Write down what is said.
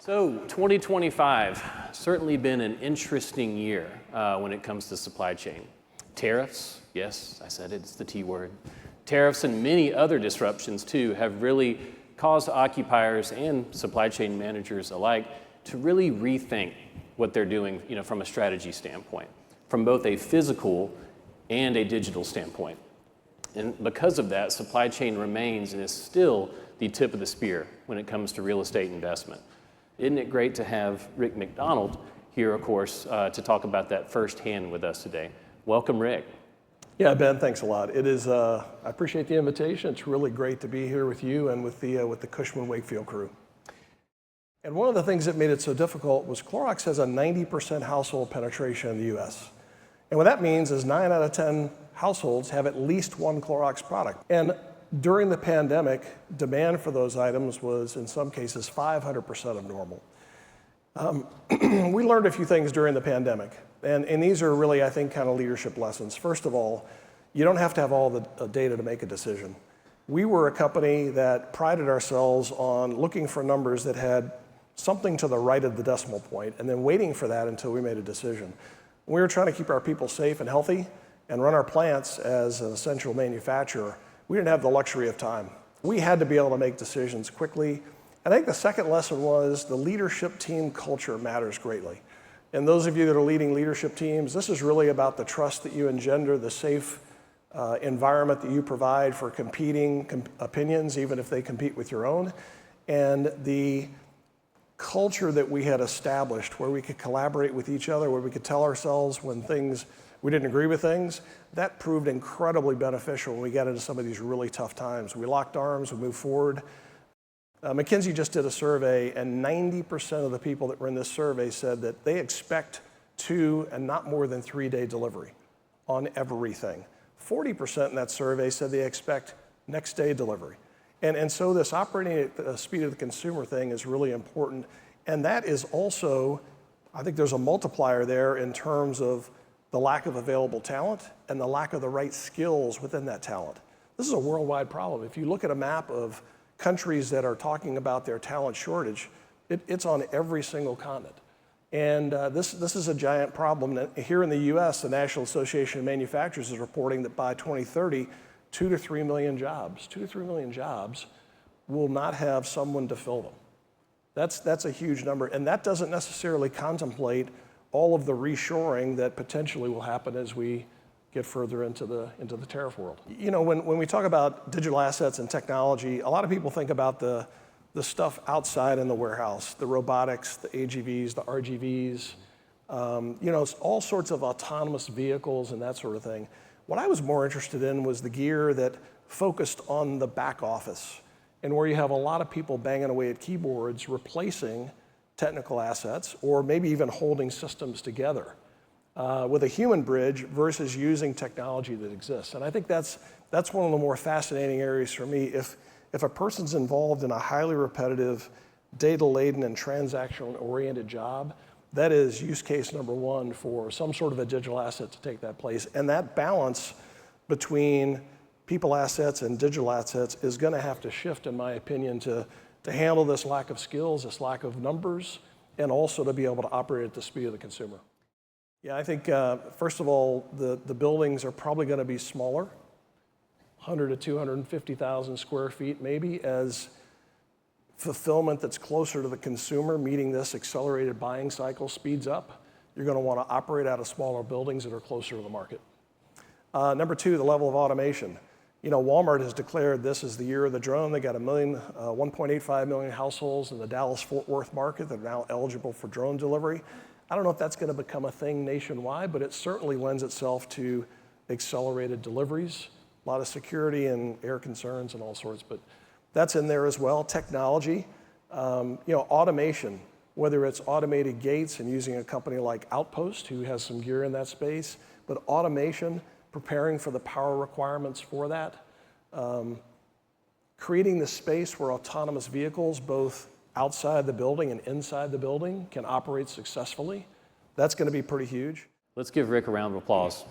So 2025 certainly been an interesting year when it comes to supply chain. Tariffs, yes, I said it, it's the T word. Tariffs and many other disruptions too have really caused occupiers and supply chain managers alike to really rethink what they're doing, from a strategy standpoint, from both a physical and a digital standpoint. And because of that, supply chain remains and is still the tip of the spear when it comes to real estate investment. Isn't it great to have Rick McDonald here, of course, to talk about that firsthand with us today? Welcome, Rick. Yeah, Ben, thanks a lot. It is, I appreciate the invitation. It's really great to be here with you and with the Cushman Wakefield crew. And one of the things that made it so difficult was Clorox has a 90% household penetration in the US. And what that means is 9 out of 10 households have at least one Clorox product. And during the pandemic, demand for those items was, in some cases, 500% of normal. We learned a few things during the pandemic, and these are really, I think, kind of leadership lessons. First of all, you don't have to have all the data to make a decision. We were a company that prided ourselves on looking for numbers that had something to the right of the decimal point, and then waiting for that until we made a decision. We were trying to keep our people safe and healthy and run our plants as an essential manufacturer. We didn't have the luxury of time. We had to be able to make decisions quickly. And I think the second lesson was the leadership team culture matters greatly. And those of you that are leading leadership teams, this is really about the trust that you engender, the safe environment that you provide for competing opinions, even if they compete with your own, and the culture that we had established where we could collaborate with each other, where we could tell ourselves when we didn't agree with things. That proved incredibly beneficial when we got into some of these really tough times. We locked arms, we moved forward. McKinsey just did a survey, and 90% of the people that were in this survey said that they expect 2 and not more than 3-day delivery on everything. 40% in that survey said they expect next day delivery. And so this operating at the speed of the consumer thing is really important. And that is also, I think there's a multiplier there in terms of the lack of available talent and the lack of the right skills within that talent. This is a worldwide problem. If you look at a map of countries that are talking about their talent shortage, it's on every single continent. And this is a giant problem. Here in the US, the National Association of Manufacturers is reporting that by 2030, 2 to 3 million jobs will not have someone to fill them. That's a huge number. And that doesn't necessarily contemplate all of the reshoring that potentially will happen as we get further into the tariff world. When we talk about digital assets and technology, a lot of people think about the stuff outside in the warehouse, the robotics, the AGVs, the RGVs, it's all sorts of autonomous vehicles and that sort of thing. What I was more interested in was the gear that focused on the back office and where you have a lot of people banging away at keyboards, replacing technical assets, or maybe even holding systems together with a human bridge versus using technology that exists. And I think that's one of the more fascinating areas for me. If a person's involved in a highly repetitive, data-laden and transaction-oriented job, that is use case number one for some sort of a digital asset to take that place. And that balance between people assets and digital assets is going to have to shift, in my opinion, to handle this lack of skills, this lack of numbers, and also to be able to operate at the speed of the consumer. Yeah, I think, first of all, the buildings are probably going to be smaller, 100 to 250,000 square feet maybe, as fulfillment that's closer to the consumer, meeting this accelerated buying cycle speeds up. You're going to want to operate out of smaller buildings that are closer to the market. Number 2, the level of automation. Walmart has declared this is the year of the drone. They got 1.85 million households in the Dallas-Fort Worth market that are now eligible for drone delivery. I don't know if that's going to become a thing nationwide, but it certainly lends itself to accelerated deliveries, a lot of security and air concerns and all sorts, but that's in there as well. Technology, automation, whether it's automated gates and using a company like Outpost, who has some gear in that space, but automation, preparing for the power requirements for that, creating the space where autonomous vehicles, both outside the building and inside the building, can operate successfully. That's going to be pretty huge. Let's give Rick a round of applause.